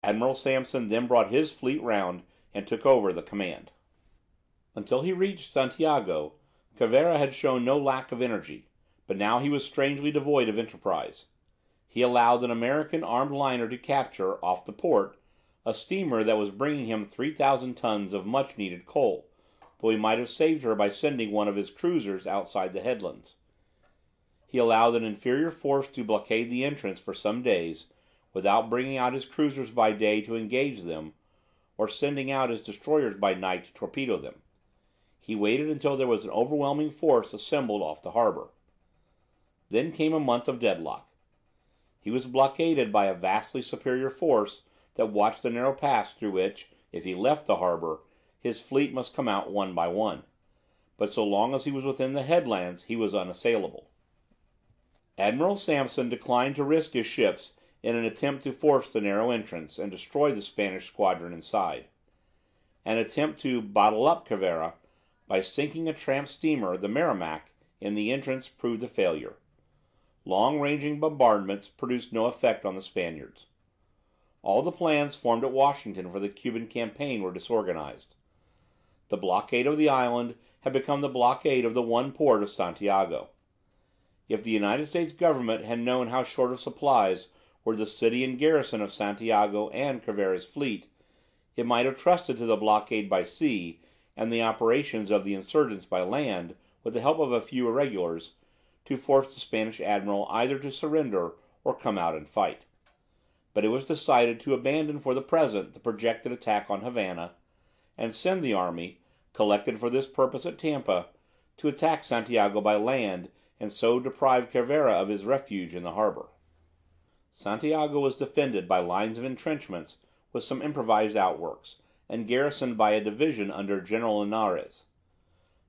Admiral Sampson then brought his fleet round and took over the command. Until he reached Santiago, Cervera had shown no lack of energy, but now he was strangely devoid of enterprise. He allowed an American armed liner to capture, off the port, a steamer that was bringing him 3,000 tons of much needed coal, though he might have saved her by sending one of his cruisers outside the headlands. He allowed an inferior force to blockade the entrance for some days, without bringing out his cruisers by day to engage them, or sending out his destroyers by night to torpedo them. He waited until there was an overwhelming force assembled off the harbor. Then came a month of deadlock. He was blockaded by a vastly superior force that watched the narrow pass through which, if he left the harbor, his fleet must come out one by one. But so long as he was within the headlands he was unassailable. Admiral Sampson declined to risk his ships in an attempt to force the narrow entrance and destroy the Spanish squadron inside. An attempt to "bottle up" Cervera by sinking a tramp steamer, the Merrimac, in the entrance proved a failure. Long-ranging bombardments produced no effect on the Spaniards. All the plans formed at Washington for the Cuban campaign were disorganized. The blockade of the island had become the blockade of the one port of Santiago. If the United States government had known how short of supplies were the city and garrison of Santiago and Cervera's fleet, it might have trusted to the blockade by sea and the operations of the insurgents by land, with the help of a few irregulars, to force the Spanish admiral either to surrender or come out and fight. But it was decided to abandon for the present the projected attack on Havana, and send the army, collected for this purpose at Tampa, to attack Santiago by land, and so deprive Cervera of his refuge in the harbor. Santiago was defended by lines of entrenchments with some improvised outworks, and garrisoned by a division under General Linares.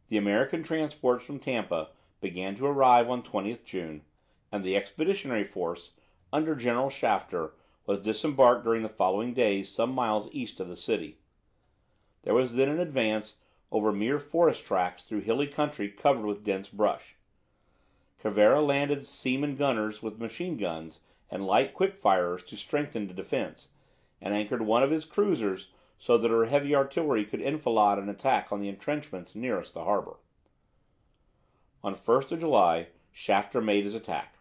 The American transports from Tampa began to arrive on 20th June, and the expeditionary force, under General Shafter, was disembarked during the following days some miles east of the city. There was then an advance over mere forest tracks through hilly country covered with dense brush. Cervera landed seamen gunners with machine guns and light quick-firers to strengthen the defense, and anchored one of his cruisers so that her heavy artillery could enfilade an attack on the entrenchments nearest the harbor. On 1st of July, Shafter made his attack.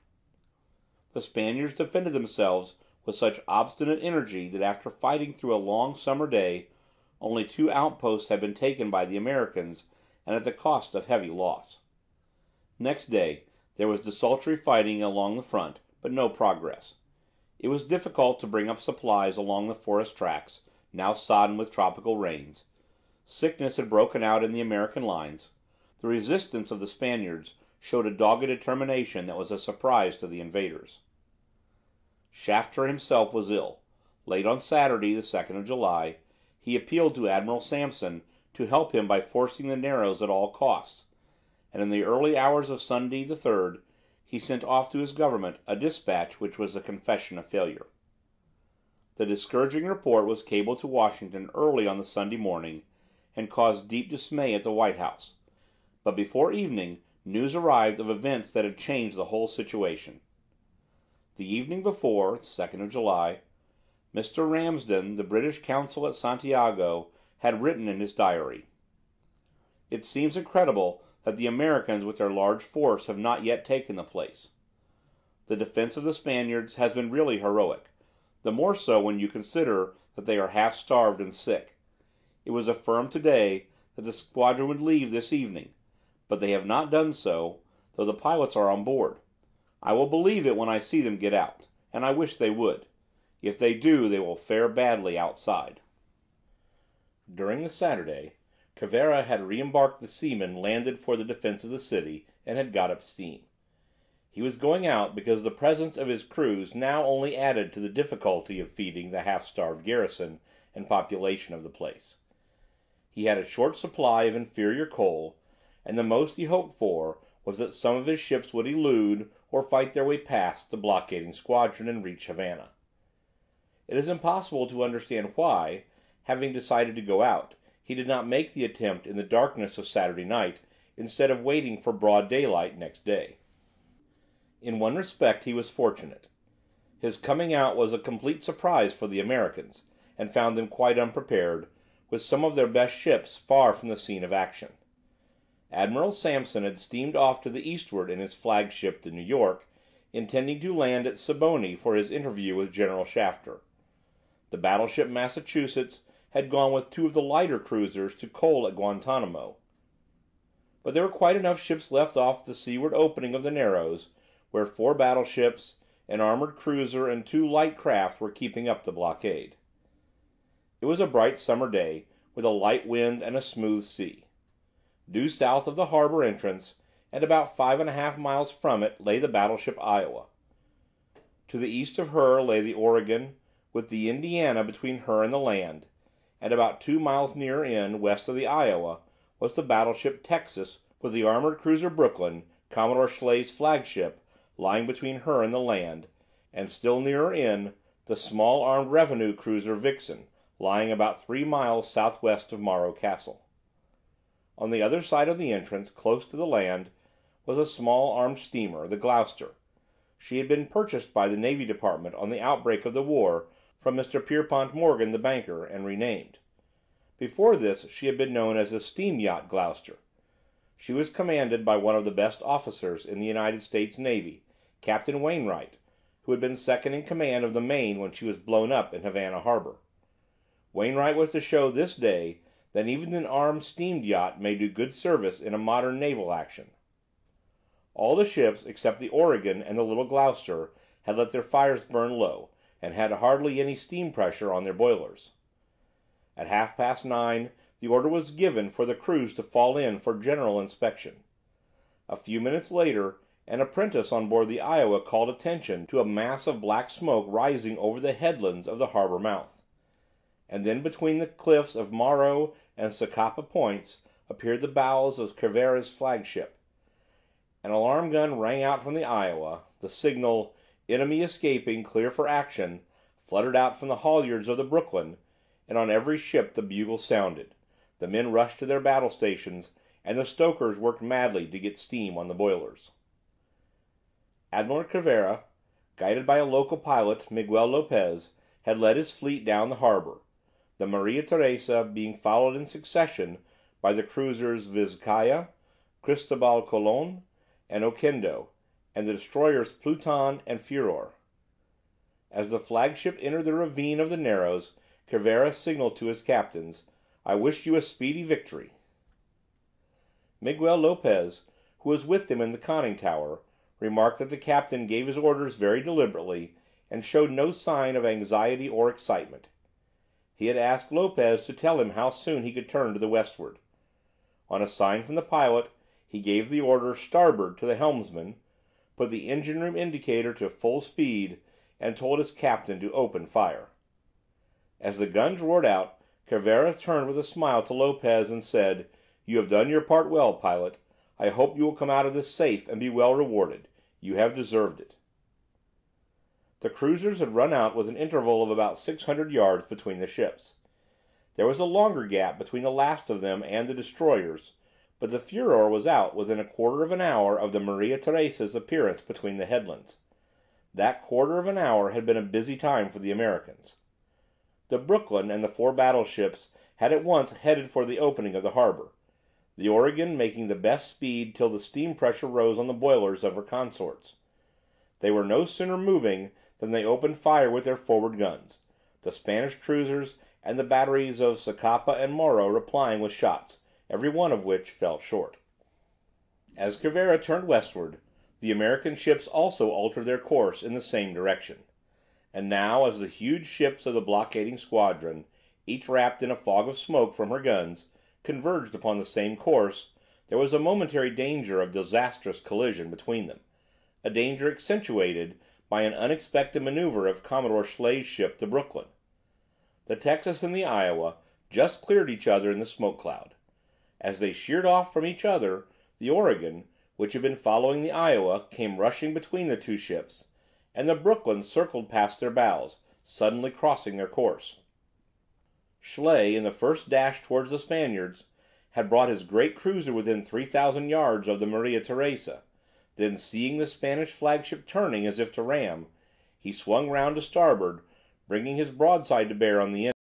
The Spaniards defended themselves with such obstinate energy that after fighting through a long summer day, only 2 outposts had been taken by the Americans, and at the cost of heavy loss. Next day there was desultory fighting along the front, but no progress. It was difficult to bring up supplies along the forest tracks, now sodden with tropical rains. Sickness had broken out in the American lines. The resistance of the Spaniards showed a dogged determination that was a surprise to the invaders. Shafter himself was ill. Late on Saturday, the 2nd of July, he appealed to Admiral Sampson to help him by forcing the Narrows at all costs, and in the early hours of Sunday the 3rd, he sent off to his government a dispatch which was a confession of failure. The discouraging report was cabled to Washington early on the Sunday morning, and caused deep dismay at the White House. But before evening news arrived of events that had changed the whole situation. The evening before, 2nd of July, Mr. Ramsden, the British consul at Santiago, had written in his diary: "It seems incredible that the Americans with their large force have not yet taken the place. The defense of the Spaniards has been really heroic, the more so when you consider that they are half starved and sick. It was affirmed today that the squadron would leave this evening, but they have not done so, though the pilots are on board. I will believe it when I see them get out, and I wish they would. If they do, they will fare badly outside." During the Saturday, Cervera had re-embarked the seamen landed for the defense of the city, and had got up steam. He was going out because the presence of his crews now only added to the difficulty of feeding the half-starved garrison and population of the place. He had a short supply of inferior coal, and the most he hoped for was that some of his ships would elude or fight their way past the blockading squadron and reach Havana. It is impossible to understand why, having decided to go out, he did not make the attempt in the darkness of Saturday night, instead of waiting for broad daylight next day. In one respect he was fortunate. His coming out was a complete surprise for the Americans, and found them quite unprepared, with some of their best ships far from the scene of action. Admiral Sampson had steamed off to the eastward in his flagship, the New York, intending to land at Siboney for his interview with General Shafter. The battleship Massachusetts had gone with two of the lighter cruisers to coal at Guantanamo. But there were quite enough ships left off the seaward opening of the Narrows, where 4 battleships, an armored cruiser, and 2 light craft were keeping up the blockade. It was a bright summer day, with a light wind and a smooth sea. Due south of the harbor entrance, and about 5½ miles from it, lay the battleship Iowa. To the east of her lay the Oregon, with the Indiana between her and the land, and about 2 miles nearer in, west of the Iowa, was the battleship Texas, with the armored cruiser Brooklyn, Commodore Schley's flagship, lying between her and the land, and still nearer in, the small armed revenue cruiser Vixen, lying about 3 miles southwest of Morro Castle. On the other side of the entrance, close to the land, was a small armed steamer, the Gloucester. She had been purchased by the Navy Department on the outbreak of the war from Mr. Pierpont Morgan, the banker, and renamed. Before this she had been known as the steam yacht Gloucester. She was commanded by one of the best officers in the United States Navy, Captain Wainwright, who had been second in command of the Maine when she was blown up in Havana Harbor. Wainwright was to show this day that even an armed steam yacht may do good service in a modern naval action. All the ships except the Oregon and the little Gloucester had let their fires burn low, and had hardly any steam pressure on their boilers. At 9:30 the order was given for the crews to fall in for general inspection. A few minutes later an apprentice on board the Iowa called attention to a mass of black smoke rising over the headlands of the harbor mouth. And then between the cliffs of Morro and Zacapa Points appeared the bows of Cervera's flagship. An alarm gun rang out from the Iowa, the signal, "Enemy escaping, clear for action," fluttered out from the halyards of the Brooklyn, and on every ship the bugle sounded. The men rushed to their battle stations, and the stokers worked madly to get steam on the boilers. Admiral Cervera, guided by a local pilot, Miguel Lopez, had led his fleet down the harbor, the Maria Teresa being followed in succession by the cruisers Vizcaya, Cristobal Colon, and Oquendo, and the destroyers Pluton and Furor. As the flagship entered the ravine of the Narrows, Cervera signaled to his captains, "I wish you a speedy victory." Miguel Lopez, who was with them in the conning tower, remarked that the captain gave his orders very deliberately, and showed no sign of anxiety or excitement. He had asked Lopez to tell him how soon he could turn to the westward. On a sign from the pilot, he gave the order "starboard" to the helmsman, put the engine room indicator to full speed, and told his captain to open fire. As the guns roared out, Cervera turned with a smile to Lopez and said, "You have done your part well, pilot. I hope you will come out of this safe and be well rewarded. You have deserved it." The cruisers had run out with an interval of about 600 yards between the ships. There was a longer gap between the last of them and the destroyers, but the Furor was out within a quarter of an hour of the Maria Teresa's appearance between the headlands. That quarter of an hour had been a busy time for the Americans. The Brooklyn and the 4 battleships had at once headed for the opening of the harbor, the Oregon making the best speed till the steam pressure rose on the boilers of her consorts. They were no sooner moving than they opened fire with their forward guns, the Spanish cruisers and the batteries of Zacapa and Morro replying with shots, every one of which fell short. As Cervera turned westward, the American ships also altered their course in the same direction. And now, as the huge ships of the blockading squadron, each wrapped in a fog of smoke from her guns, converged upon the same course, there was a momentary danger of disastrous collision between them, a danger accentuated by an unexpected maneuver of Commodore Schley's ship, the Brooklyn. The Texas and the Iowa just cleared each other in the smoke cloud. As they sheered off from each other, the Oregon, which had been following the Iowa, came rushing between the two ships, and the Brooklyn circled past their bows, suddenly crossing their course. Schley, in the first dash towards the Spaniards, had brought his great cruiser within 3,000 yards of the Maria Teresa, then seeing the Spanish flagship turning as if to ram, he swung round to starboard, bringing his broadside to bear on the enemy.